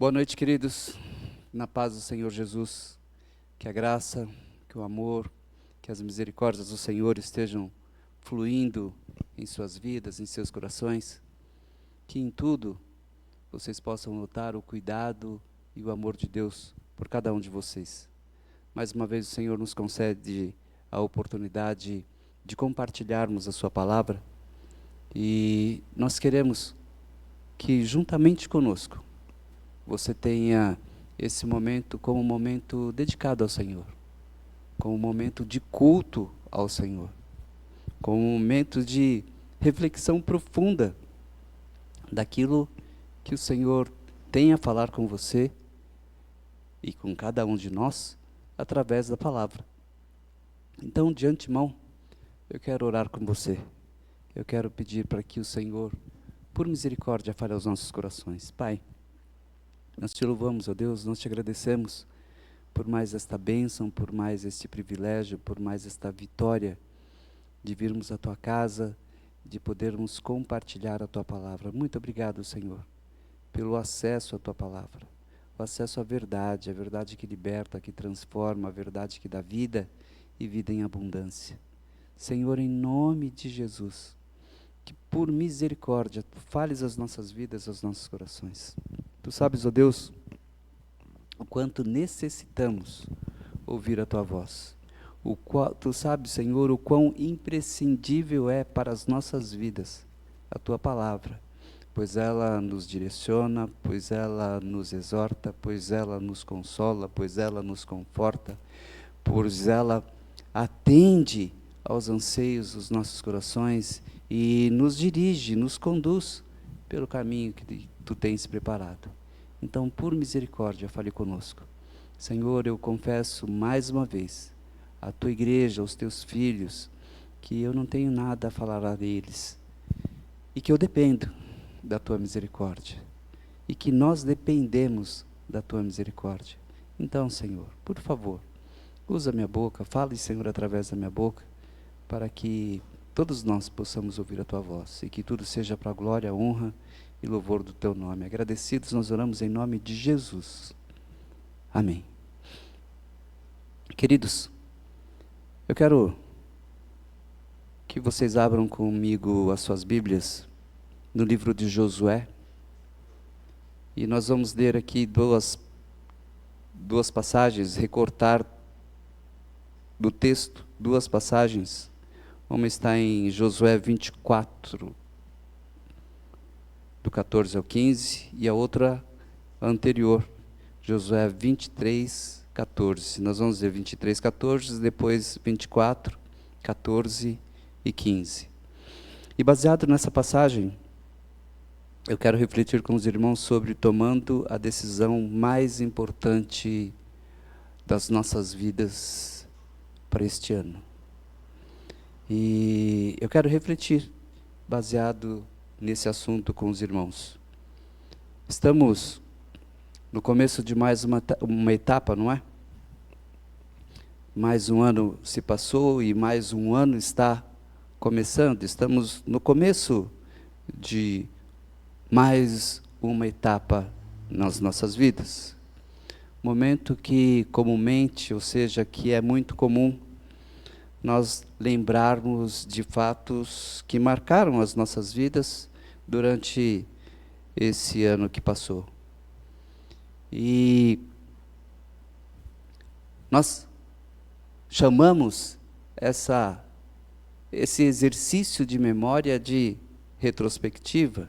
Boa noite, queridos. Na paz do Senhor Jesus, que a graça, que o amor, que as misericórdias do Senhor estejam fluindo em suas vidas, em seus corações, que em tudo vocês possam notar o cuidado e o amor de Deus por cada um de vocês. Mais uma vez o Senhor nos concede a oportunidade de compartilharmos a sua palavra e nós queremos que juntamente conosco você tenha esse momento como um momento dedicado ao Senhor, como um momento de culto ao Senhor, como um momento de reflexão profunda daquilo que o Senhor tem a falar com você e com cada um de nós através da palavra. Então, de antemão, eu quero orar com você. Eu quero pedir para que o Senhor, por misericórdia, fale aos nossos corações. Pai, nós te louvamos, ó Deus, nós te agradecemos por mais esta bênção, por mais este privilégio, por mais esta vitória de virmos à tua casa, de podermos compartilhar a tua palavra. Muito obrigado, Senhor, pelo acesso à tua palavra, o acesso à verdade, a verdade que liberta, que transforma, a verdade que dá vida e vida em abundância. Senhor, em nome de Jesus, que por misericórdia tu fales as nossas vidas, aos nossos corações. Tu sabes, ó Deus, o quanto necessitamos ouvir a tua voz. Tu sabes, Senhor, o quão imprescindível é para as nossas vidas a tua palavra, pois ela nos direciona, pois ela nos exorta, pois ela nos consola, pois ela nos conforta, pois ela atende aos anseios dos nossos corações e nos dirige, nos conduz pelo caminho que tu tens preparado. Então, por misericórdia, fale conosco. Senhor, eu confesso mais uma vez à tua igreja, aos teus filhos, que eu não tenho nada a falar a eles e que eu dependo da tua misericórdia e que nós dependemos da tua misericórdia. Então, Senhor, por favor, usa minha boca, fale, Senhor, através da minha boca, para que todos nós possamos ouvir a tua voz e que tudo seja para a glória, honra e louvor do teu nome. Agradecidos, nós oramos em nome de Jesus. Amém. Queridos, eu quero que vocês abram comigo as suas Bíblias no livro de Josué. E nós vamos ler aqui duas passagens, recortar do texto duas passagens. Uma está em Josué 24, do 14 ao 15, e a outra anterior, Josué 23, 14. Nós vamos ler 23, 14, depois 24, 14 e 15. E baseado nessa passagem, eu quero refletir com os irmãos sobre tomando a decisão mais importante das nossas vidas para este ano. E eu quero refletir baseado nesse assunto com os irmãos. Estamos no começo de mais uma etapa, não é? Mais um ano se passou e mais um ano está começando. Estamos no começo de mais uma etapa nas nossas vidas. Momento que comumente, ou seja, que é muito comum nós lembrarmos de fatos que marcaram as nossas vidas durante esse ano que passou. E nós chamamos esse exercício de memória de retrospectiva,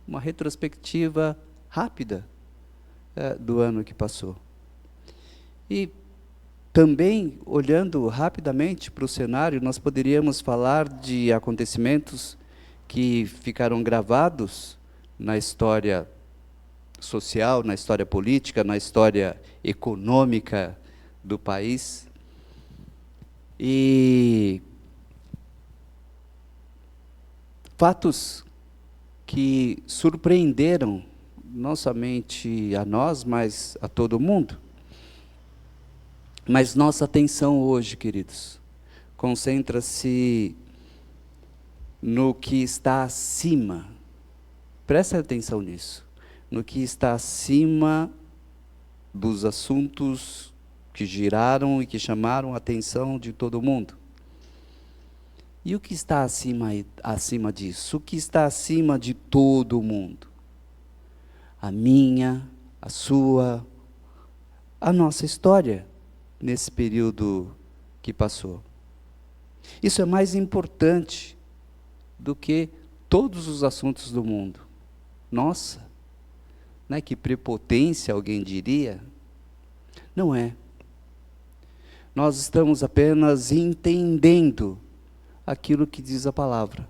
uma retrospectiva rápida do ano que passou. E também, olhando rapidamente para o cenário, nós poderíamos falar de acontecimentos que ficaram gravados na história social, na história política, na história econômica do país. E fatos que surpreenderam não somente a nós, mas a todo mundo. Mas nossa atenção hoje, queridos, concentra-se no que está acima. Presta atenção nisso. no que está acima dos assuntos que giraram e que chamaram a atenção de todo mundo. E o que está acima disso? O que está acima de todo mundo? A minha, a sua, a nossa história nesse período que passou. Isso é mais importante do que todos os assuntos do mundo. Nossa, né, que prepotência, alguém diria. Não é. Nós estamos apenas entendendo aquilo que diz a palavra.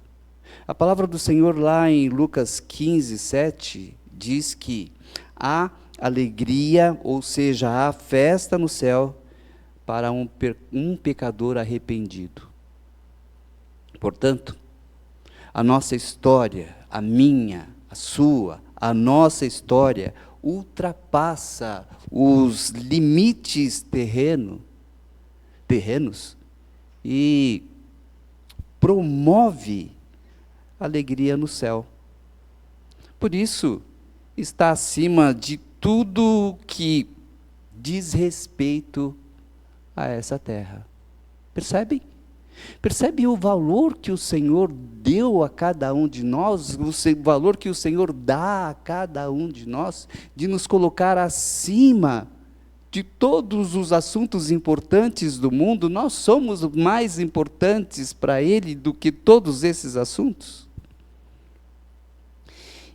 A palavra do Senhor lá em Lucas 15, 7, diz que há alegria, ou seja, há festa no céu para um pecador arrependido. Portanto, a nossa história, a minha, a sua, a nossa história ultrapassa os limites terrenos e promove alegria no céu. Por isso, está acima de tudo que diz respeito a essa terra. Percebem? Percebe o valor que o Senhor deu a cada um de nós, o valor que o Senhor dá a cada um de nós, de nos colocar acima de todos os assuntos importantes do mundo. Nós somos mais importantes para Ele do que todos esses assuntos.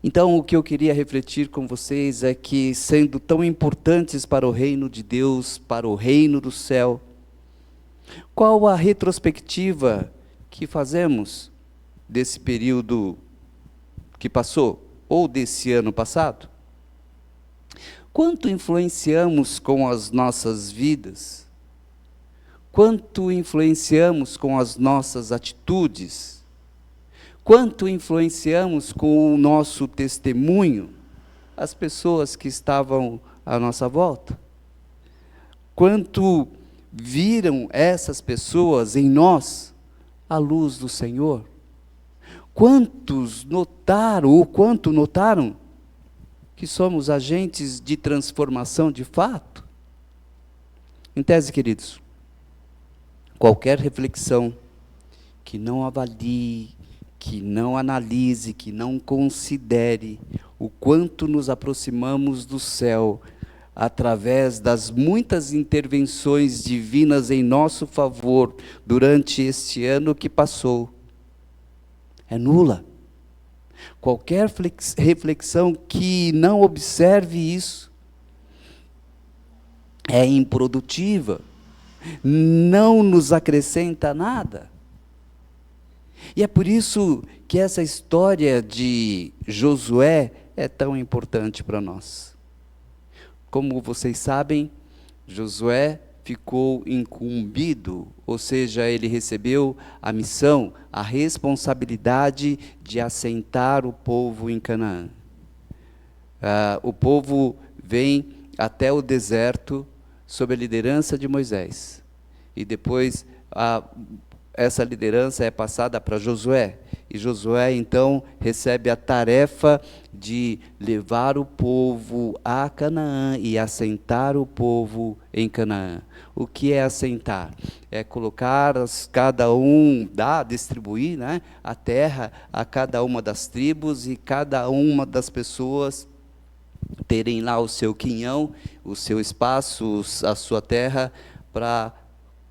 Então, o que eu queria refletir com vocês é que, sendo tão importantes para o reino de Deus, para o reino do céu, qual a retrospectiva que fazemos desse período que passou, ou desse ano passado? Quanto influenciamos com as nossas vidas? Quanto influenciamos com as nossas atitudes? Quanto influenciamos com o nosso testemunho as pessoas que estavam à nossa volta? Quanto viram essas pessoas em nós a luz do Senhor? Quantos notaram, ou quanto notaram, que somos agentes de transformação de fato? Em tese, queridos, qualquer reflexão que não avalie, que não analise, que não considere o quanto nos aproximamos do céu através das muitas intervenções divinas em nosso favor durante este ano que passou, é nula. Qualquer reflexão que não observe isso é improdutiva, não nos acrescenta nada. E é por isso que essa história de Josué é tão importante para nós. Como vocês sabem, Josué ficou incumbido, ou seja, ele recebeu a missão, a responsabilidade de assentar o povo em Canaã. O povo vem até o deserto sob a liderança de Moisés. E depois essa liderança é passada para Josué. E Josué, então, recebe a tarefa de levar o povo a Canaã e assentar o povo em Canaã. O que é assentar? É colocar distribuir, né, a terra a cada uma das tribos e cada uma das pessoas terem lá o seu quinhão, o seu espaço, a sua terra, para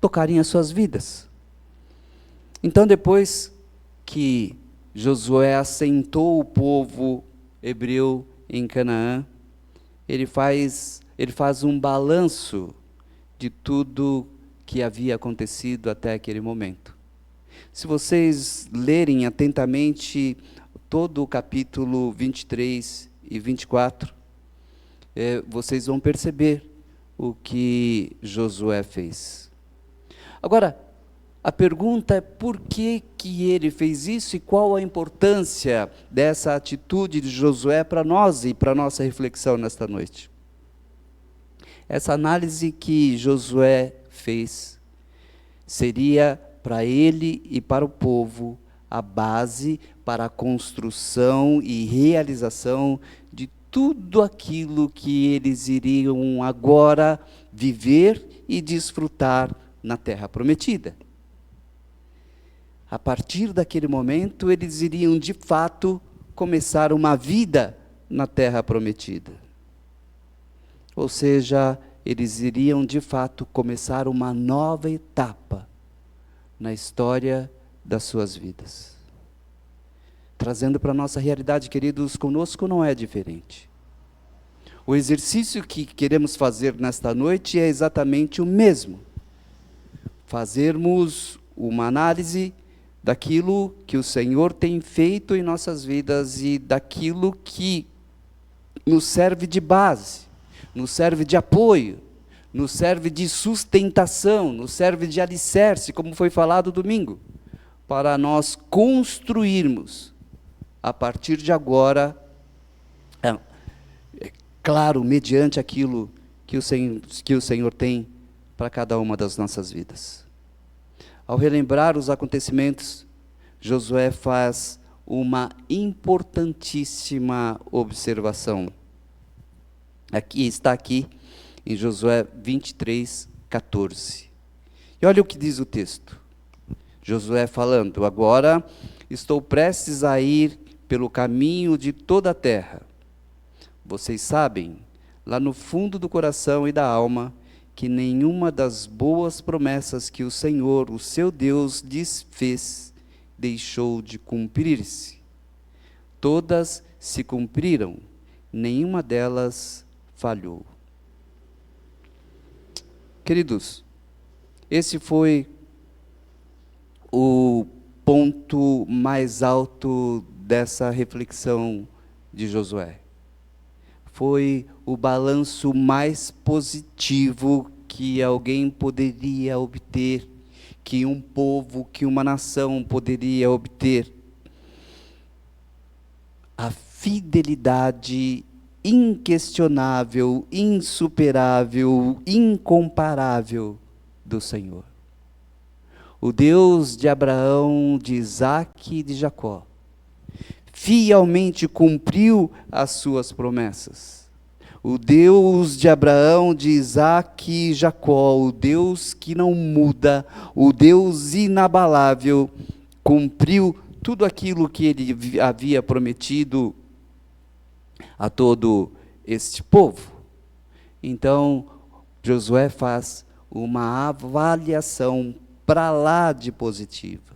tocarem as suas vidas. Então, depois que Josué assentou o povo hebreu em Canaã, ele faz um balanço de tudo que havia acontecido até aquele momento. Se vocês lerem atentamente todo o capítulo 23 e 24, vocês vão perceber o que Josué fez. Agora, a pergunta é por que ele fez isso e qual a importância dessa atitude de Josué para nós e para a nossa reflexão nesta noite. Essa análise que Josué fez seria para ele e para o povo a base para a construção e realização de tudo aquilo que eles iriam agora viver e desfrutar na terra prometida. A partir daquele momento, eles iriam de fato começar uma vida na terra prometida. Ou seja, eles iriam de fato começar uma nova etapa na história das suas vidas. Trazendo para a nossa realidade, queridos, conosco não é diferente. O exercício que queremos fazer nesta noite é exatamente o mesmo. Fazermos uma análise daquilo que o Senhor tem feito em nossas vidas e daquilo que nos serve de base, nos serve de apoio, nos serve de sustentação, nos serve de alicerce, como foi falado domingo, para nós construirmos, a partir de agora, claro, mediante aquilo que o Senhor tem para cada uma das nossas vidas. Ao relembrar os acontecimentos, Josué faz uma importantíssima observação. Está aqui em Josué 23, 14. E olha o que diz o texto. Josué falando: agora estou prestes a ir pelo caminho de toda a terra. Vocês sabem, lá no fundo do coração e da alma, que nenhuma das boas promessas que o Senhor, o seu Deus, lhes fez, deixou de cumprir-se. Todas se cumpriram, nenhuma delas falhou. Queridos, esse foi o ponto mais alto dessa reflexão de Josué. Foi o balanço mais positivo que alguém poderia obter, que um povo, que uma nação poderia obter. A fidelidade inquestionável, insuperável, incomparável do Senhor. O Deus de Abraão, de Isaque e de Jacó, fielmente cumpriu as suas promessas. O Deus de Abraão, de Isaque e Jacó, o Deus que não muda, o Deus inabalável, cumpriu tudo aquilo que ele havia prometido a todo este povo. Então, Josué faz uma avaliação para lá de positiva.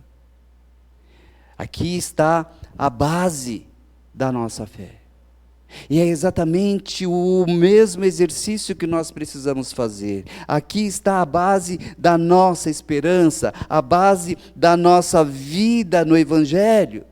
Aqui está a base da nossa fé. E é exatamente o mesmo exercício que nós precisamos fazer. Aqui está a base da nossa esperança, a base da nossa vida no Evangelho.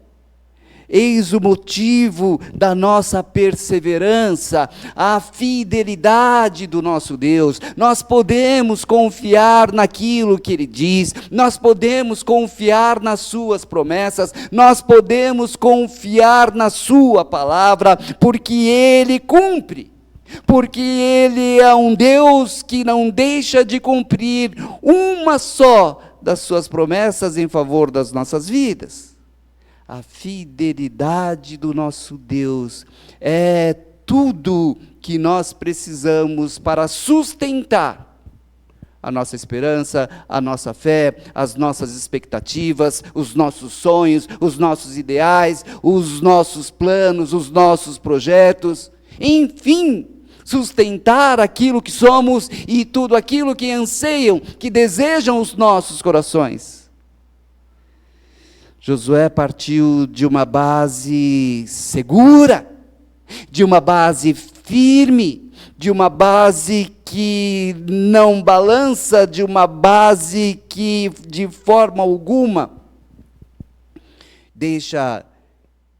Eis o motivo da nossa perseverança, a fidelidade do nosso Deus. Nós podemos confiar naquilo que Ele diz, nós podemos confiar nas Suas promessas, nós podemos confiar na Sua palavra, porque Ele cumpre. Porque Ele é um Deus que não deixa de cumprir uma só das Suas promessas em favor das nossas vidas. A fidelidade do nosso Deus é tudo que nós precisamos para sustentar a nossa esperança, a nossa fé, as nossas expectativas, os nossos sonhos, os nossos ideais, os nossos planos, os nossos projetos, enfim, sustentar aquilo que somos e tudo aquilo que anseiam, que desejam os nossos corações. Josué partiu de uma base segura, de uma base firme, de uma base que não balança, de uma base que de forma alguma deixa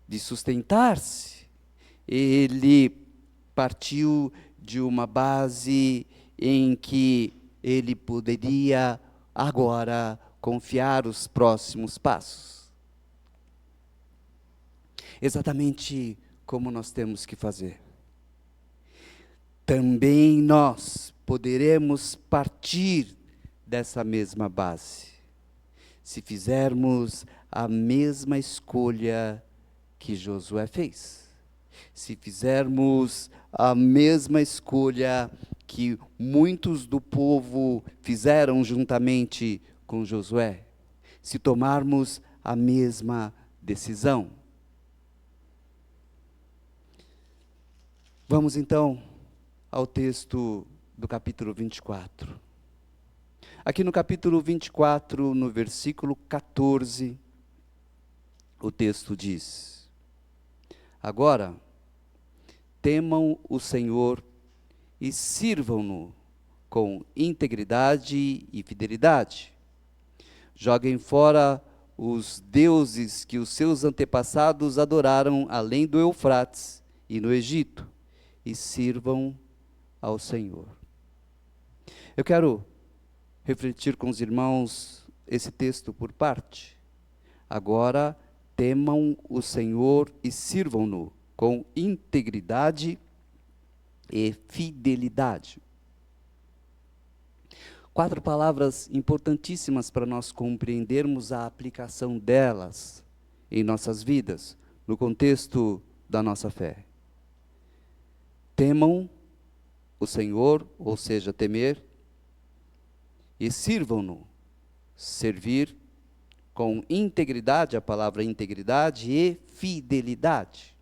de sustentar-se. Ele partiu de uma base em que ele poderia agora confiar os próximos passos. Exatamente como nós temos que fazer. Também nós poderemos partir dessa mesma base, se fizermos a mesma escolha que Josué fez. se fizermos a mesma escolha que muitos do povo fizeram juntamente com Josué, se tomarmos a mesma decisão. Vamos então ao texto do capítulo 24. Aqui no capítulo 24, no versículo 14, o texto diz: agora, temam o Senhor e sirvam-no com integridade e fidelidade. Joguem fora os deuses que os seus antepassados adoraram além do Eufrates e no Egito, e sirvam ao Senhor. Eu quero refletir com os irmãos esse texto por parte. Agora, temam o Senhor e sirvam-no com integridade e fidelidade. 4 palavras importantíssimas para nós compreendermos a aplicação delas em nossas vidas, no contexto da nossa fé. Temam o Senhor, ou seja, temer, e sirvam-no, servir com integridade, a palavra integridade e fidelidade.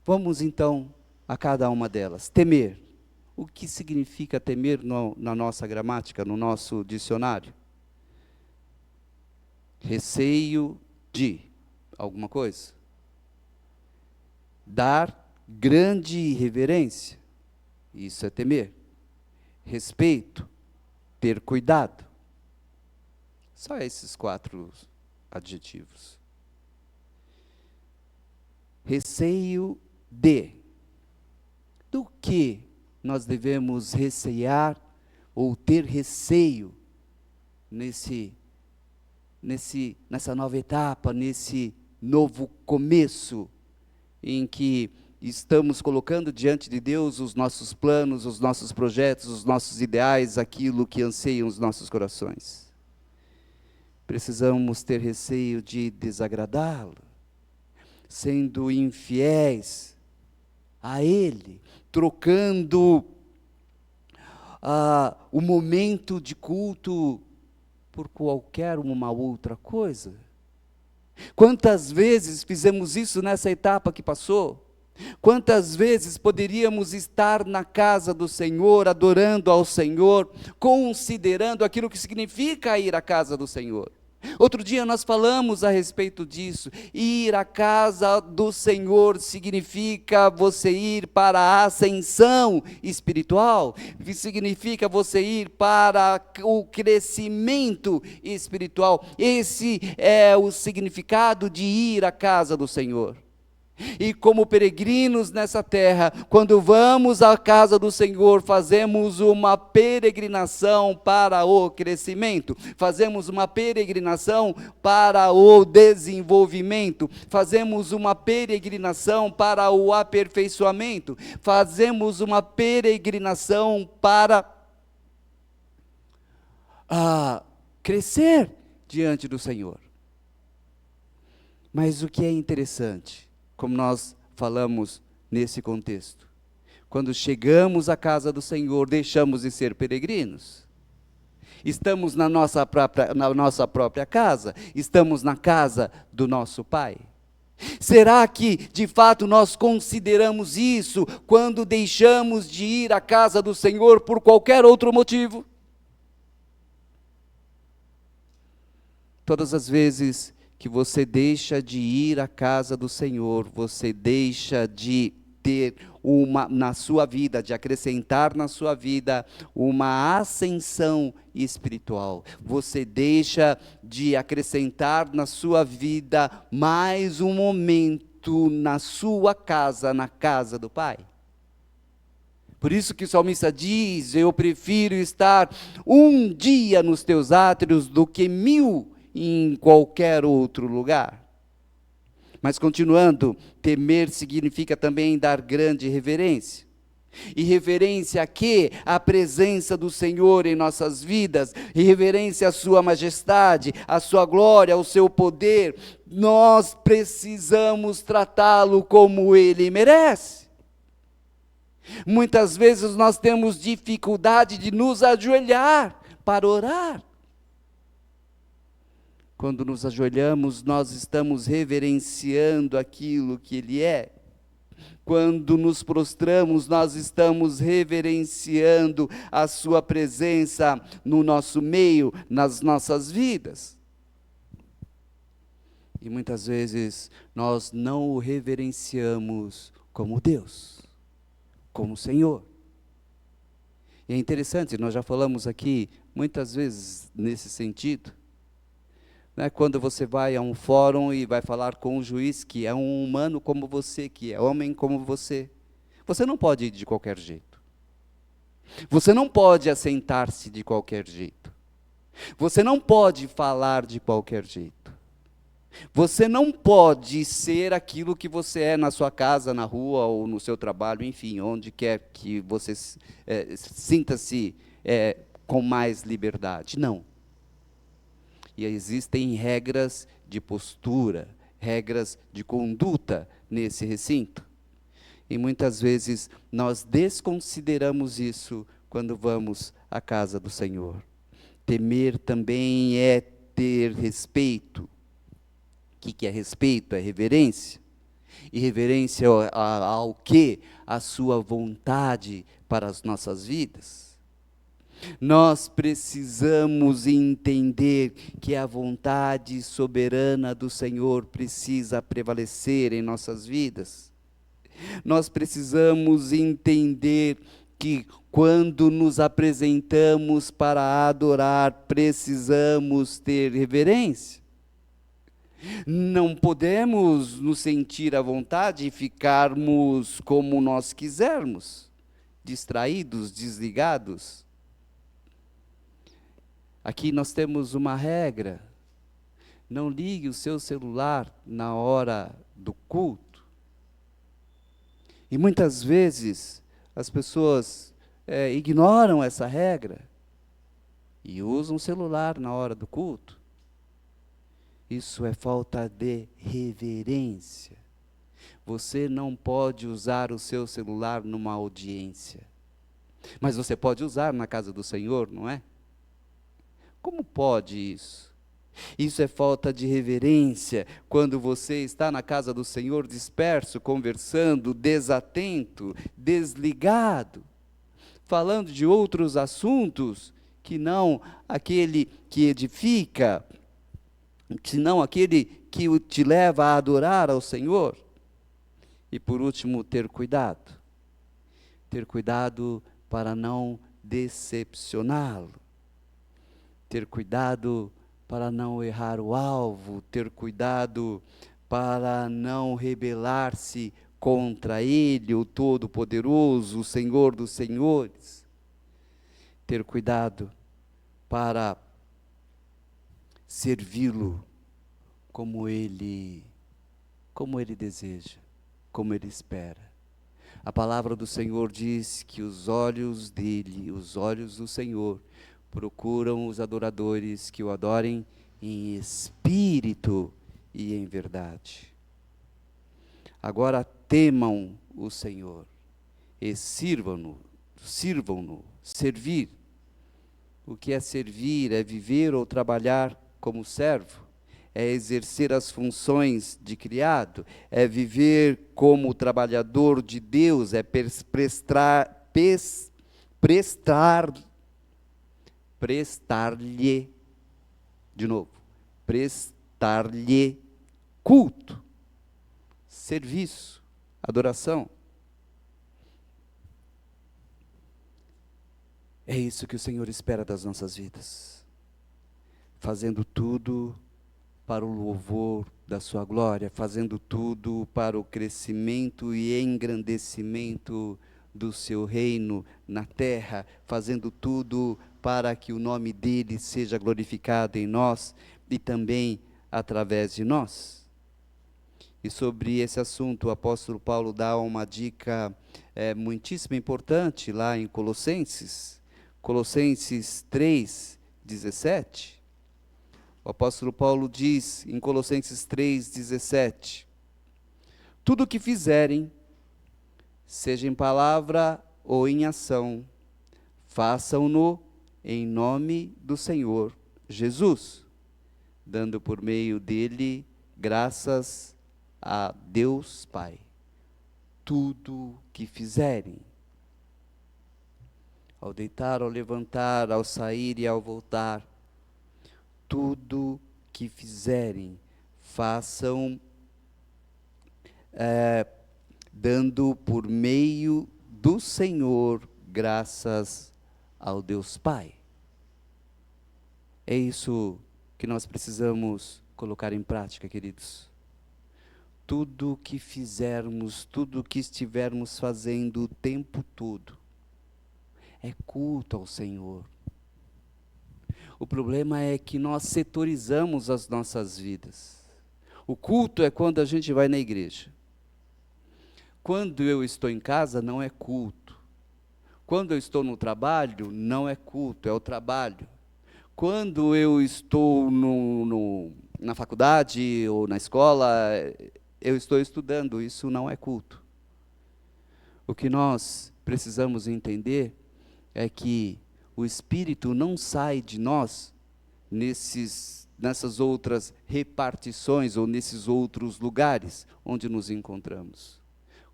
Vamos então a cada uma delas. Temer. O que significa temer na nossa gramática, no nosso dicionário? Receio de alguma coisa. Dar grande reverência. Isso é temer. Respeito. Ter cuidado. Só esses 4 adjetivos. Receio de. Do que nós devemos recear ou ter receio nessa nova etapa, nesse novo começo, em que estamos colocando diante de Deus os nossos planos, os nossos projetos, os nossos ideais, aquilo que anseiam os nossos corações. Precisamos ter receio de desagradá-lo, sendo infiéis a Ele, trocando o momento de culto por qualquer uma outra coisa. Quantas vezes fizemos isso nessa etapa que passou? Quantas vezes poderíamos estar na casa do Senhor, adorando ao Senhor, considerando aquilo que significa ir à casa do Senhor? Outro dia nós falamos a respeito disso. Ir à casa do Senhor significa você ir para a ascensão espiritual, significa você ir para o crescimento espiritual. Esse é o significado de ir à casa do Senhor. E como peregrinos nessa terra, quando vamos à casa do Senhor, fazemos uma peregrinação para o crescimento, fazemos uma peregrinação para o desenvolvimento, fazemos uma peregrinação para o aperfeiçoamento, fazemos uma peregrinação para crescer diante do Senhor. Mas o que é interessante, como nós falamos nesse contexto, quando chegamos à casa do Senhor, deixamos de ser peregrinos. Estamos na nossa própria casa, estamos na casa do nosso Pai. Será que, de fato, nós consideramos isso quando deixamos de ir à casa do Senhor por qualquer outro motivo? Todas as vezes que você deixa de ir à casa do Senhor, você deixa de ter na sua vida, de acrescentar na sua vida uma ascensão espiritual. Você deixa de acrescentar na sua vida mais um momento na sua casa, na casa do Pai. Por isso que o salmista diz: eu prefiro estar um dia nos teus átrios do que 1000 em qualquer outro lugar. Mas continuando, temer significa também dar grande reverência. E reverência a quê? A presença do Senhor em nossas vidas, e reverência à sua majestade, à sua glória, ao seu poder. Nós precisamos tratá-lo como ele merece. Muitas vezes nós temos dificuldade de nos ajoelhar para orar. Quando nos ajoelhamos, nós estamos reverenciando aquilo que ele é. Quando nos prostramos, nós estamos reverenciando a sua presença no nosso meio, nas nossas vidas. E muitas vezes nós não o reverenciamos como Deus, como Senhor. E é interessante, nós já falamos aqui muitas vezes nesse sentido. Quando você vai a um fórum e vai falar com um juiz que é um humano como você, que é homem como você, você não pode ir de qualquer jeito. Você não pode assentar-se de qualquer jeito. Você não pode falar de qualquer jeito. Você não pode ser aquilo que você é na sua casa, na rua ou no seu trabalho, enfim, onde quer que você sinta-se com mais liberdade. Não. E existem regras de postura, regras de conduta nesse recinto. E muitas vezes nós desconsideramos isso quando vamos à casa do Senhor. Temer também é ter respeito. O que é respeito? É reverência. E reverência ao quê? A sua vontade para as nossas vidas. Nós precisamos entender que a vontade soberana do Senhor precisa prevalecer em nossas vidas. Nós precisamos entender que quando nos apresentamos para adorar, precisamos ter reverência. Não podemos nos sentir à vontade e ficarmos como nós quisermos, distraídos, desligados. Aqui nós temos uma regra: não ligue o seu celular na hora do culto. E muitas vezes as pessoas ignoram essa regra e usam o celular na hora do culto. Isso é falta de reverência. Você não pode usar o seu celular numa audiência, mas você pode usar na casa do Senhor, não é? Como pode isso? Isso é falta de reverência, quando você está na casa do Senhor disperso, conversando, desatento, desligado, falando de outros assuntos, que não aquele que edifica, que não aquele que te leva a adorar ao Senhor. E por último, ter cuidado para não decepcioná-lo. Ter cuidado para não errar o alvo, ter cuidado para não rebelar-se contra Ele, o Todo-Poderoso, o Senhor dos Senhores. Ter cuidado para servi-lo como Ele deseja, como Ele espera. A palavra do Senhor diz que os olhos dele, os olhos do Senhor, procuram os adoradores que o adorem em espírito e em verdade. Agora temam o Senhor e sirvam-no. Servir. O que é servir? É viver ou trabalhar como servo. É exercer as funções de criado. É viver como trabalhador de Deus. É prestar-lhe, de novo, prestar-lhe culto, serviço, adoração. É isso que o Senhor espera das nossas vidas, fazendo tudo para o louvor da sua glória, fazendo tudo para o crescimento e engrandecimento do seu reino na terra, fazendo tudo para que o nome dele seja glorificado em nós e também através de nós. E sobre esse assunto, o apóstolo Paulo dá uma dica muitíssimo importante lá em Colossenses 3:17. O apóstolo Paulo diz em Colossenses 3:17: tudo o que fizerem, seja em palavra ou em ação, façam-no em nome do Senhor Jesus, dando por meio dele graças a Deus Pai. Tudo que fizerem, ao deitar, ao levantar, ao sair e ao voltar, tudo que fizerem, façam dando por meio do Senhor graças ao Deus Pai. É isso que nós precisamos colocar em prática, queridos. Tudo que fizermos, tudo que estivermos fazendo o tempo todo, é culto ao Senhor. O problema é que nós setorizamos as nossas vidas. O culto é quando a gente vai na igreja. Quando eu estou em casa, não é culto. Quando eu estou no trabalho, não é culto, é o trabalho. Quando eu estou na faculdade ou na escola, eu estou estudando, isso não é culto. O que nós precisamos entender é que o Espírito não sai de nós nessas outras repartições ou nesses outros lugares onde nos encontramos.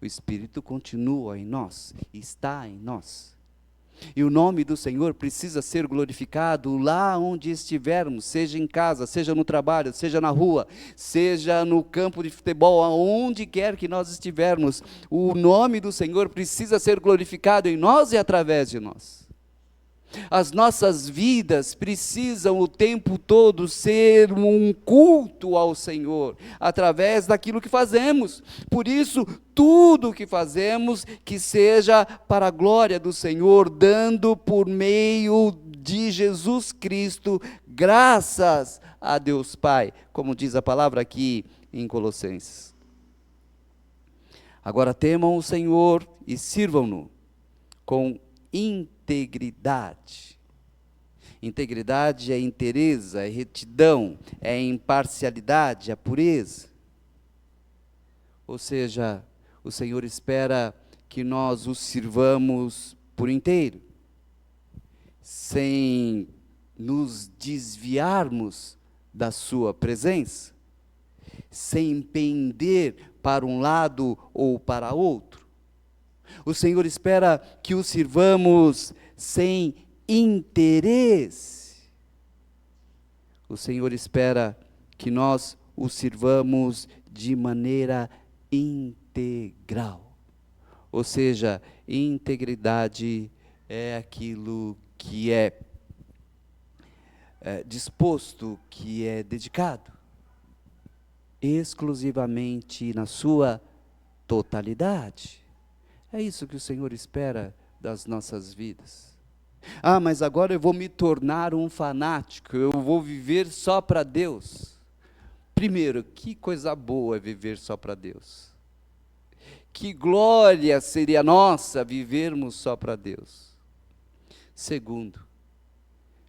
O Espírito continua em nós, está em nós. E o nome do Senhor precisa ser glorificado lá onde estivermos, seja em casa, seja no trabalho, seja na rua, seja no campo de futebol, aonde quer que nós estivermos. O nome do Senhor precisa ser glorificado em nós e através de nós. As nossas vidas precisam o tempo todo ser um culto ao Senhor, através daquilo que fazemos. Por isso, tudo o que fazemos, que seja para a glória do Senhor, dando por meio de Jesus Cristo, graças a Deus Pai, como diz a palavra aqui em Colossenses. Agora temam o Senhor e sirvam-no com integridade. Integridade é inteireza, é retidão, é imparcialidade, é pureza. Ou seja, o Senhor espera que nós o sirvamos por inteiro, sem nos desviarmos da sua presença, sem pender para um lado ou para outro. O Senhor espera que o sirvamos sem interesse. O Senhor espera que nós o sirvamos de maneira integral. Ou seja, integridade é aquilo que é disposto, que é dedicado, exclusivamente na sua totalidade. É isso que o Senhor espera das nossas vidas. Ah, mas agora eu vou me tornar um fanático, eu vou viver só para Deus. Primeiro, que coisa boa é viver só para Deus. Que glória seria nossa vivermos só para Deus. Segundo,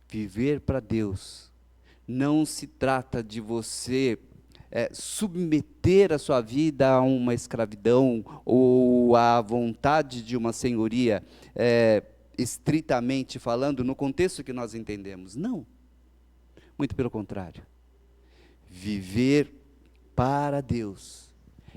viver para Deus não se trata de você submeter a sua vida a uma escravidão ou à vontade de uma senhoria, estritamente falando, no contexto que nós entendemos. Não. Muito pelo contrário. Viver para Deus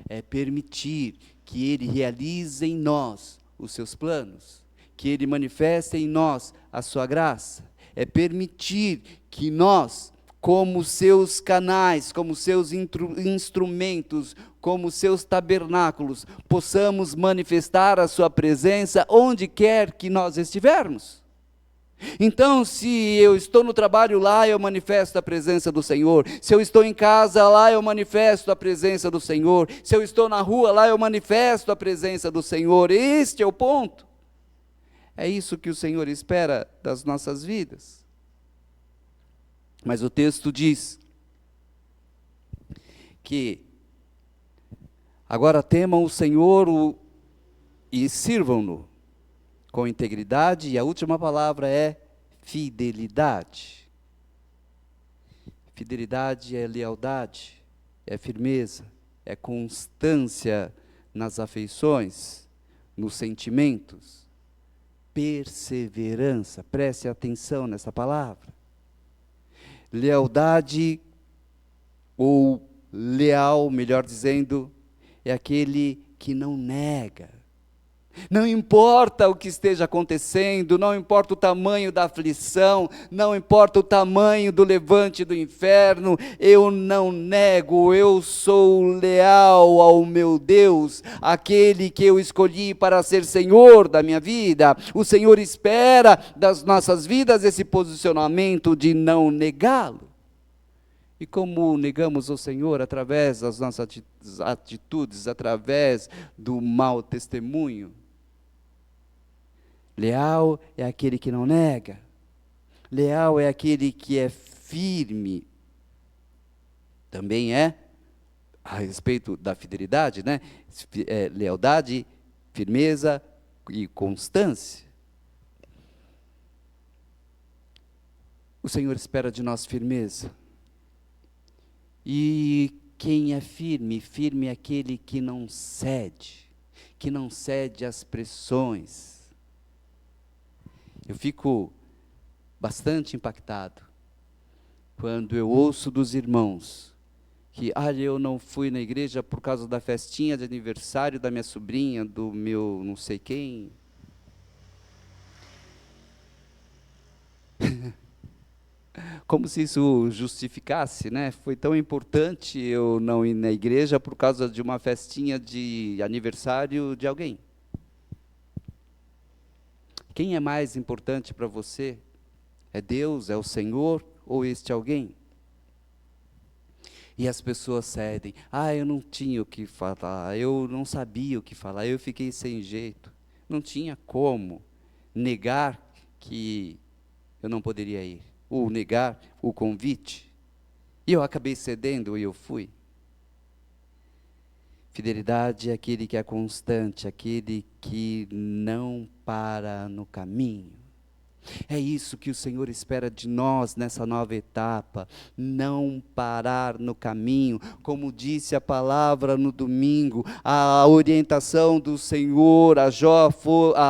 é permitir que Ele realize em nós os seus planos, que Ele manifeste em nós a sua graça, é permitir que nós, como seus canais, como seus instrumentos, como seus tabernáculos, possamos manifestar a sua presença onde quer que nós estivermos. Então, se eu estou no trabalho, lá eu manifesto a presença do Senhor. Se eu estou em casa, lá eu manifesto a presença do Senhor. Se eu estou na rua, lá eu manifesto a presença do Senhor. Este é o ponto. É isso que o Senhor espera das nossas vidas. Mas o texto diz que Agora temam o Senhor e sirvam-no com integridade, e a última palavra é fidelidade. Fidelidade é lealdade, é firmeza, é constância nas afeições, nos sentimentos, perseverança. Preste atenção nessa palavra. Lealdade, ou leal, melhor dizendo, é aquele que não nega. Não importa o que esteja acontecendo, não importa o tamanho da aflição, não importa o tamanho do levante do inferno, eu não nego, eu sou leal ao meu Deus, aquele que eu escolhi para ser Senhor da minha vida. O Senhor espera das nossas vidas esse posicionamento de não negá-lo. E como negamos o Senhor? Através das nossas atitudes, através do mau testemunho. Leal é aquele que não nega. Leal é aquele que é firme. Também é, a respeito da fidelidade, né? Lealdade, firmeza e constância. O Senhor espera de nós firmeza. E quem é firme? Firme é aquele que não cede às pressões. Eu fico bastante impactado quando eu ouço dos irmãos que, eu não fui na igreja por causa da festinha de aniversário da minha sobrinha, do meu não sei quem. Como se isso justificasse, né? Foi tão importante eu não ir na igreja por causa de uma festinha de aniversário de alguém. Quem é mais importante para você? É Deus, é o Senhor ou este alguém? E as pessoas cedem. Eu não tinha o que falar, eu não sabia o que falar, eu fiquei sem jeito. Não tinha como negar que eu não poderia ir, ou negar o convite. E eu acabei cedendo e eu fui. Fidelidade é aquele que é constante, aquele que não para no caminho. É isso que o Senhor espera de nós nessa nova etapa, não parar no caminho. Como disse a palavra no domingo, a orientação do Senhor a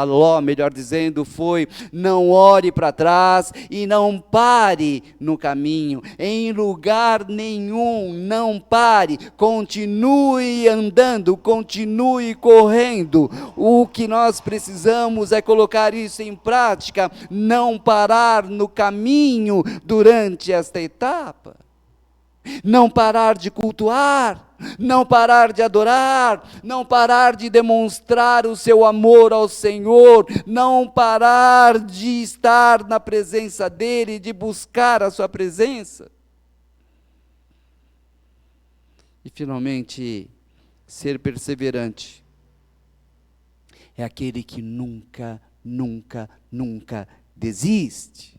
Ló, melhor dizendo, foi: não olhe para trás e não pare no caminho, em lugar nenhum, não pare, continue andando, continue correndo. O que nós precisamos é colocar isso em prática, não parar no caminho durante esta etapa, não parar de cultuar, não parar de adorar, não parar de demonstrar o seu amor ao Senhor, não parar de estar na presença dEle, de buscar a sua presença. E finalmente, ser perseverante é aquele que nunca desiste.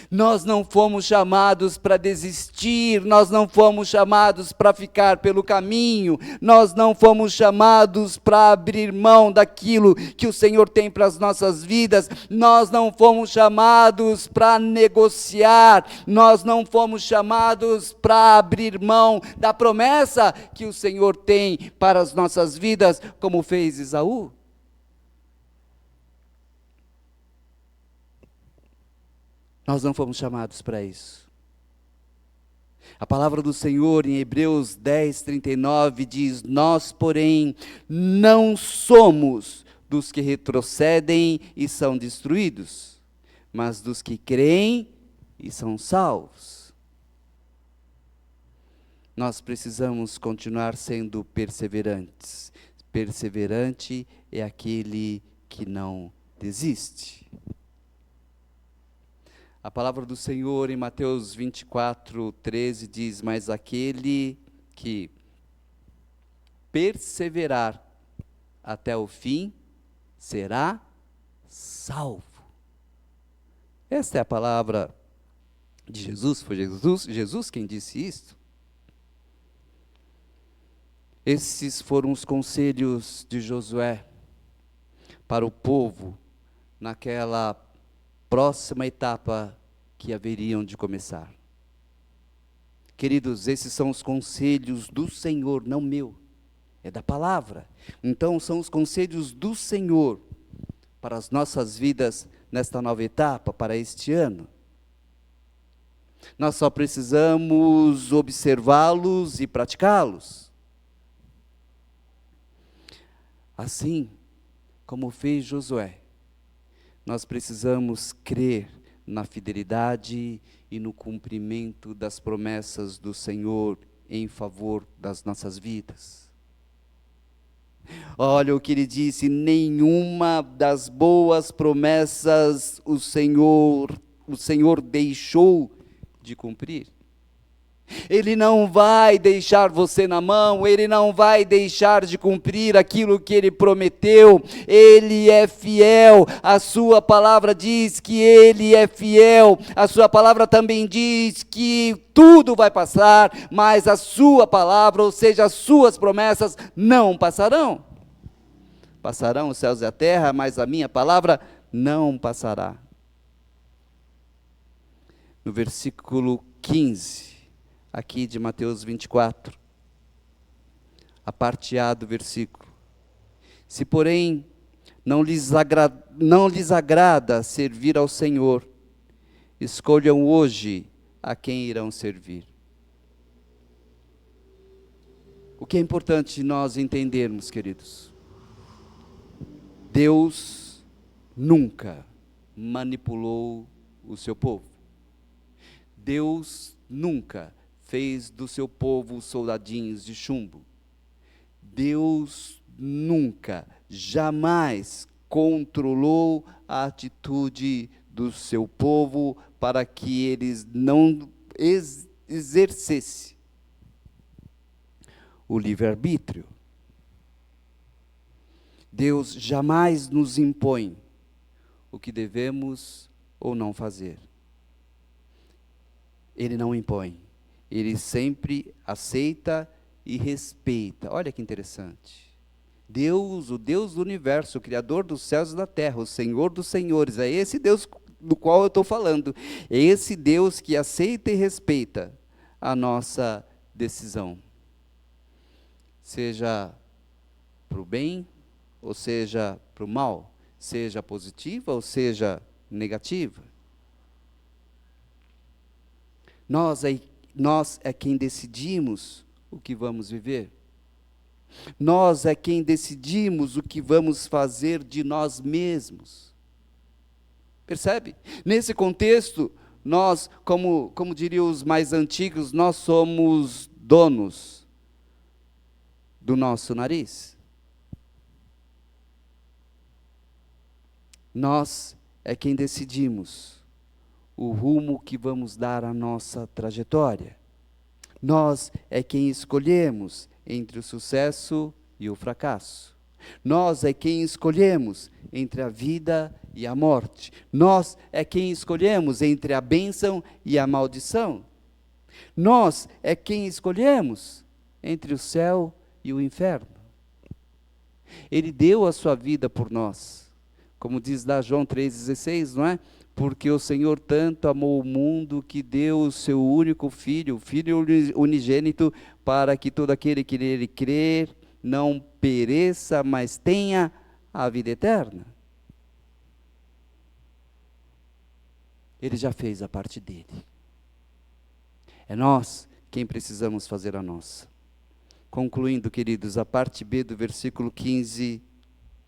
Nós não fomos chamados para desistir, nós não fomos chamados para ficar pelo caminho, nós não fomos chamados para abrir mão daquilo que o Senhor tem para as nossas vidas, nós não fomos chamados para negociar, nós não fomos chamados para abrir mão da promessa que o Senhor tem para as nossas vidas, como fez Esaú. Nós não fomos chamados para isso. A palavra do Senhor em Hebreus 10:39 diz: nós, porém, não somos dos que retrocedem e são destruídos, mas dos que creem e são salvos. Nós precisamos continuar sendo perseverantes. Perseverante é aquele que não desiste. A palavra do Senhor em Mateus 24:13 diz: mas aquele que perseverar até o fim será salvo. Esta é a palavra de Jesus, foi Jesus quem disse isto. Esses foram os conselhos de Josué para o povo naquela próxima etapa que haveriam de começar. Queridos, esses são os conselhos do Senhor, não meu, é da palavra. Então, são os conselhos do Senhor para as nossas vidas nesta nova etapa, para este ano. Nós só precisamos observá-los e praticá-los. Assim como fez Josué, nós precisamos crer na fidelidade e no cumprimento das promessas do Senhor em favor das nossas vidas. Olha o que ele disse: nenhuma das boas promessas o Senhor deixou de cumprir. Ele não vai deixar você na mão, Ele não vai deixar de cumprir aquilo que Ele prometeu. Ele é fiel, a sua palavra diz que Ele é fiel, a sua palavra também diz que tudo vai passar, mas a sua palavra, ou seja, as suas promessas não passarão. Passarão os céus e a terra, mas a minha palavra não passará. No versículo 15, aqui de Mateus 24, a parte A do versículo. Se, porém, não lhes agrada servir ao Senhor, escolham hoje a quem irão servir. O que é importante nós entendermos, queridos? Deus nunca manipulou o seu povo. Deus nunca fez do seu povo soldadinhos de chumbo. Deus nunca, jamais controlou a atitude do seu povo para que eles não exercessem o livre-arbítrio. Deus jamais nos impõe o que devemos ou não fazer. Ele não impõe. Ele sempre aceita e respeita. Olha que interessante. Deus, o Deus do universo, o Criador dos céus e da terra, o Senhor dos senhores, é esse Deus do qual eu estou falando. É esse Deus que aceita e respeita a nossa decisão. Seja para o bem, ou seja para o mal, seja positiva ou seja negativa. Nós é quem decidimos o que vamos viver. Nós é quem decidimos o que vamos fazer de nós mesmos. Percebe? Nesse contexto, nós, como diriam os mais antigos, nós somos donos do nosso nariz. Nós é quem decidimos o rumo que vamos dar à nossa trajetória. Nós é quem escolhemos entre o sucesso e o fracasso. Nós é quem escolhemos entre a vida e a morte. Nós é quem escolhemos entre a bênção e a maldição. Nós é quem escolhemos entre o céu e o inferno. Ele deu a sua vida por nós. Como diz lá João 3,16, não é? Porque o Senhor tanto amou o mundo que deu o seu único Filho, o Filho unigênito, para que todo aquele que nele crer não pereça, mas tenha a vida eterna. Ele já fez a parte dele. É nós quem precisamos fazer a nossa. Concluindo, queridos, a parte B do versículo 15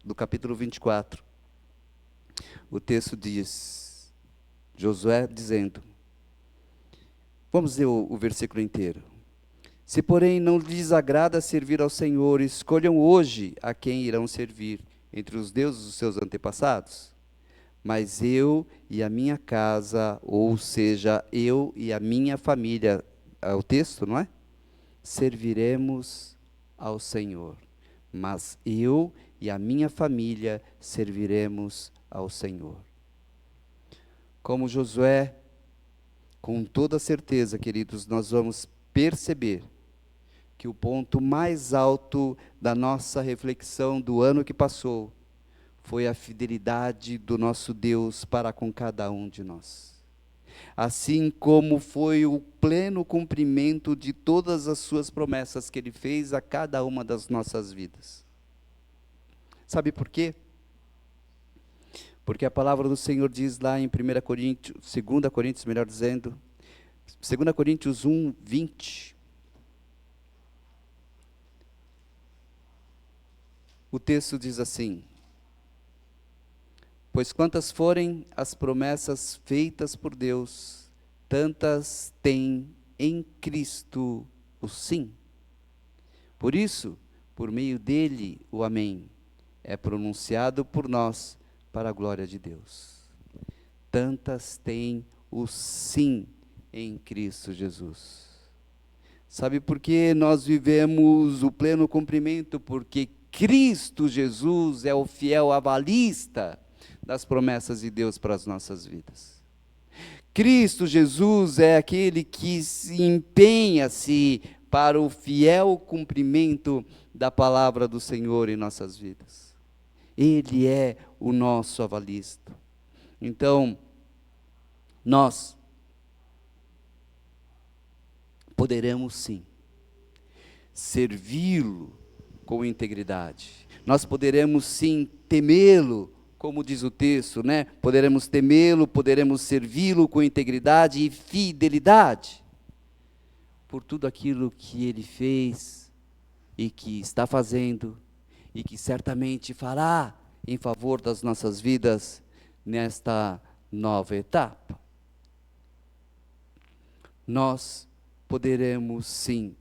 do capítulo 24. O texto diz, Josué dizendo, vamos ler o versículo inteiro. Se, porém, não lhes agrada servir ao Senhor, escolham hoje a quem irão servir, entre os deuses dos seus antepassados. Mas eu e a minha casa, ou seja, eu e a minha família, é o texto, não é? Serviremos ao Senhor. Mas eu e a minha família serviremos ao Senhor. Como Josué, com toda certeza, queridos, nós vamos perceber que o ponto mais alto da nossa reflexão do ano que passou foi a fidelidade do nosso Deus para com cada um de nós. Assim como foi o pleno cumprimento de todas as suas promessas que Ele fez a cada uma das nossas vidas. Sabe por quê? Porque a palavra do Senhor diz lá em 2 Coríntios, melhor dizendo, 2 Coríntios 1, 20. O texto diz assim: pois quantas forem as promessas feitas por Deus, tantas tem em Cristo o sim. Por isso, por meio dele, o amém é pronunciado por nós para a glória de Deus. Tantas tem o sim em Cristo Jesus. Sabe por que nós vivemos o pleno cumprimento? Porque Cristo Jesus é o fiel avalista das promessas de Deus para as nossas vidas. Cristo Jesus é aquele que se empenha-se para o fiel cumprimento da palavra do Senhor em nossas vidas. Ele é o nosso avalista. Então, nós poderemos sim servi-lo com integridade. Nós poderemos sim temê-lo, como diz o texto, né? Poderemos temê-lo, poderemos servi-lo com integridade e fidelidade, por tudo aquilo que ele fez e que está fazendo e que certamente fará em favor das nossas vidas nesta nova etapa. Nós poderemos sim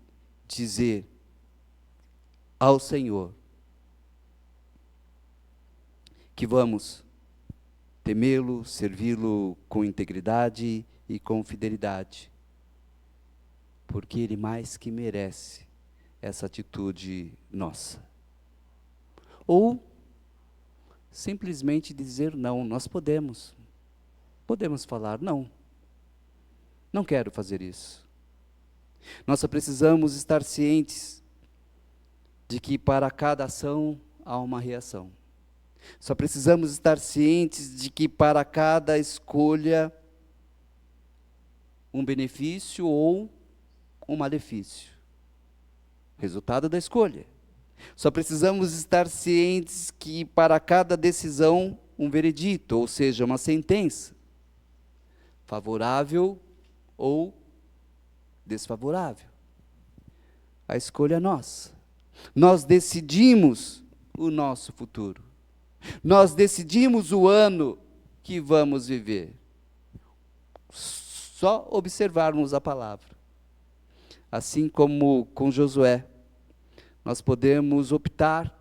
dizer ao Senhor que vamos temê-lo, servi-lo com integridade e com fidelidade, porque Ele mais que merece essa atitude nossa. Ou simplesmente dizer não. Nós podemos falar não quero fazer isso. Nós só precisamos estar cientes de que para cada ação há uma reação. Só precisamos estar cientes de que para cada escolha um benefício ou um malefício. Resultado da escolha. Só precisamos estar cientes que para cada decisão um veredito, ou seja, uma sentença, favorável ou desfavorável. A escolha é nossa. Nós decidimos o nosso futuro. Nós decidimos o ano que vamos viver. Só observarmos a palavra. Assim como com Josué, nós podemos optar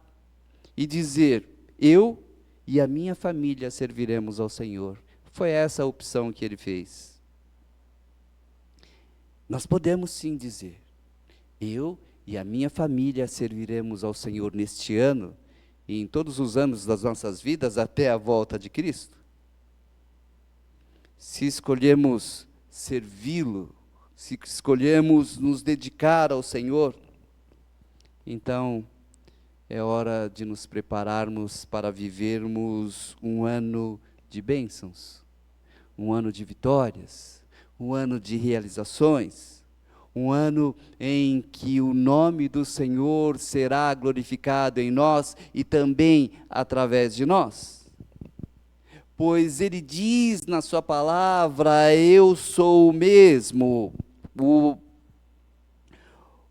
e dizer: eu e a minha família serviremos ao Senhor. Foi essa a opção que ele fez. Nós podemos sim dizer: eu e a minha família serviremos ao Senhor neste ano e em todos os anos das nossas vidas até a volta de Cristo. Se escolhemos servi-lo, se escolhemos nos dedicar ao Senhor, então é hora de nos prepararmos para vivermos um ano de bênçãos, um ano de vitórias, um ano de realizações, um ano em que o nome do Senhor será glorificado em nós e também através de nós. Pois Ele diz na sua palavra: eu sou o mesmo.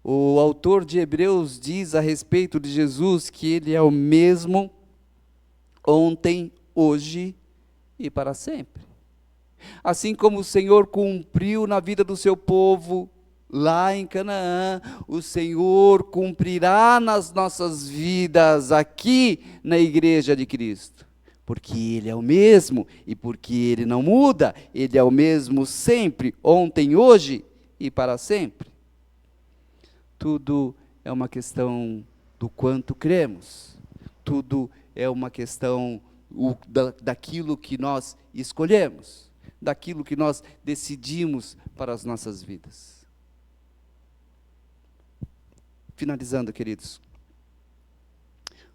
O autor de Hebreus diz a respeito de Jesus que Ele é o mesmo ontem, hoje e para sempre. Assim como o Senhor cumpriu na vida do seu povo lá em Canaã, o Senhor cumprirá nas nossas vidas aqui na igreja de Cristo. Porque Ele é o mesmo e porque Ele não muda, Ele é o mesmo sempre, ontem, hoje e para sempre. Tudo é uma questão do quanto cremos, tudo é uma questão daquilo que nós escolhemos, daquilo que nós decidimos para as nossas vidas. Finalizando, queridos,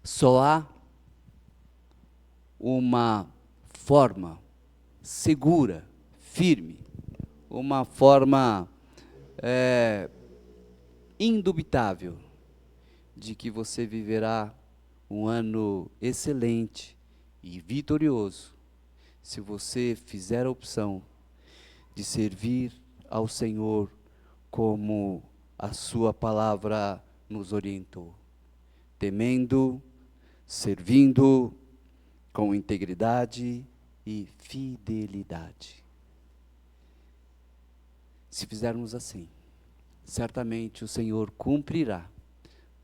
só há uma forma segura, firme, uma forma indubitável de que você viverá um ano excelente e vitorioso, se você fizer a opção de servir ao Senhor como a sua palavra nos orientou, temendo, servindo com integridade e fidelidade. Se fizermos assim, certamente o Senhor cumprirá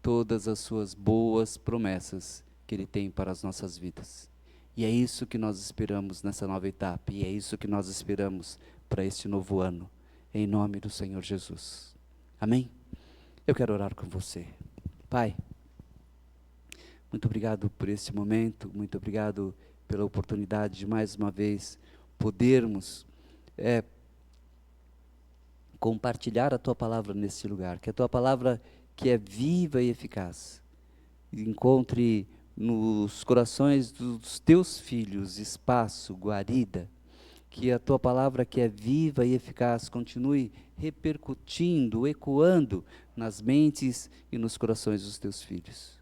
todas as suas boas promessas que Ele tem para as nossas vidas. E é isso que nós esperamos nessa nova etapa, e é isso que nós esperamos para este novo ano, em nome do Senhor Jesus. Amém? Eu quero orar com você. Pai, muito obrigado por esse momento, muito obrigado pela oportunidade de mais uma vez podermos compartilhar a Tua palavra nesse lugar, que a Tua palavra que é viva e eficaz, encontre nos corações dos Teus filhos espaço, guarida, que a Tua palavra que é viva e eficaz continue repercutindo, ecoando nas mentes e nos corações dos Teus filhos.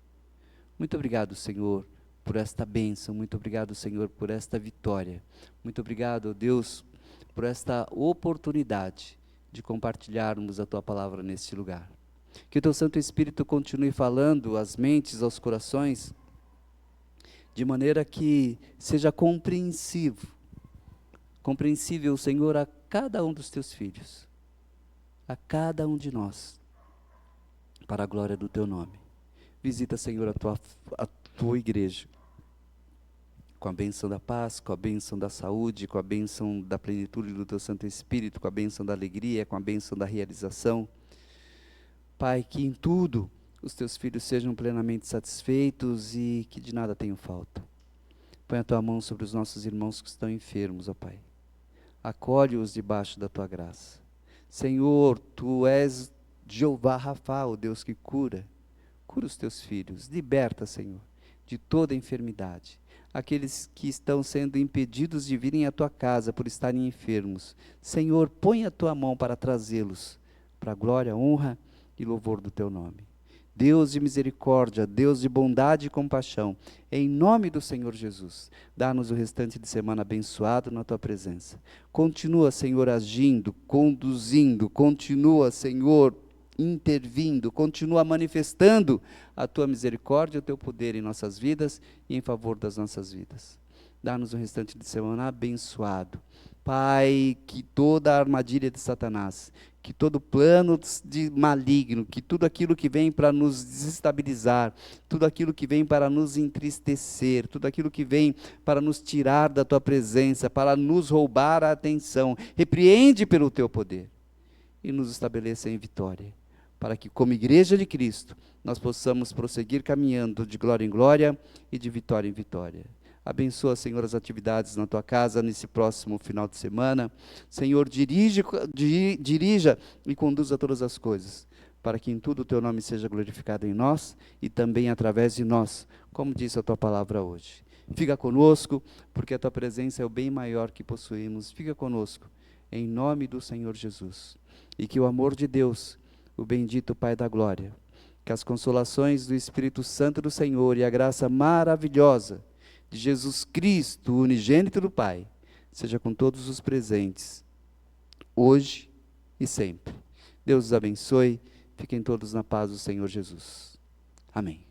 Muito obrigado, Senhor, por esta bênção, muito obrigado, Senhor, por esta vitória, muito obrigado, Deus, por esta oportunidade de compartilharmos a Tua palavra neste lugar. Que o Teu Santo Espírito continue falando às mentes, aos corações, de maneira que seja compreensível, Senhor, a cada um dos Teus filhos, a cada um de nós, para a glória do Teu nome. Visita, Senhor, a Tua igreja, com a bênção da paz, com a bênção da saúde, com a bênção da plenitude do Teu Santo Espírito, com a bênção da alegria, com a bênção da realização. Pai, que em tudo os Teus filhos sejam plenamente satisfeitos e que de nada tenham falta. Põe a Tua mão sobre os nossos irmãos que estão enfermos, ó Pai. Acolhe-os debaixo da Tua graça. Senhor, Tu és Jeová Rafa, o Deus que cura. Cura os Teus filhos, liberta, Senhor, de toda enfermidade. Aqueles que estão sendo impedidos de virem à Tua casa por estarem enfermos, Senhor, põe a Tua mão para trazê-los, para a glória, honra e louvor do Teu nome. Deus de misericórdia, Deus de bondade e compaixão, em nome do Senhor Jesus, dá-nos o restante de semana abençoado na Tua presença. Continua, Senhor, agindo, conduzindo, continua, Senhor, intervindo, continua manifestando a Tua misericórdia e o Teu poder em nossas vidas e em favor das nossas vidas. Dá-nos o restante de semana abençoado. Pai, que toda a armadilha de Satanás, que todo plano de maligno, que tudo aquilo que vem para nos desestabilizar, tudo aquilo que vem para nos entristecer, tudo aquilo que vem para nos tirar da Tua presença, para nos roubar a atenção, repreende pelo Teu poder e nos estabeleça em vitória, para que, como igreja de Cristo, nós possamos prosseguir caminhando de glória em glória e de vitória em vitória. Abençoa, Senhor, as atividades na Tua casa nesse próximo final de semana. Senhor, dirija e conduza todas as coisas, para que em tudo o Teu nome seja glorificado em nós e também através de nós, como diz a Tua palavra hoje. Fica conosco, porque a Tua presença é o bem maior que possuímos. Fica conosco, em nome do Senhor Jesus. E que o amor de Deus, o bendito Pai da glória, que as consolações do Espírito Santo do Senhor e a graça maravilhosa de Jesus Cristo, o unigênito do Pai, seja com todos os presentes, hoje e sempre. Deus os abençoe, fiquem todos na paz do Senhor Jesus. Amém.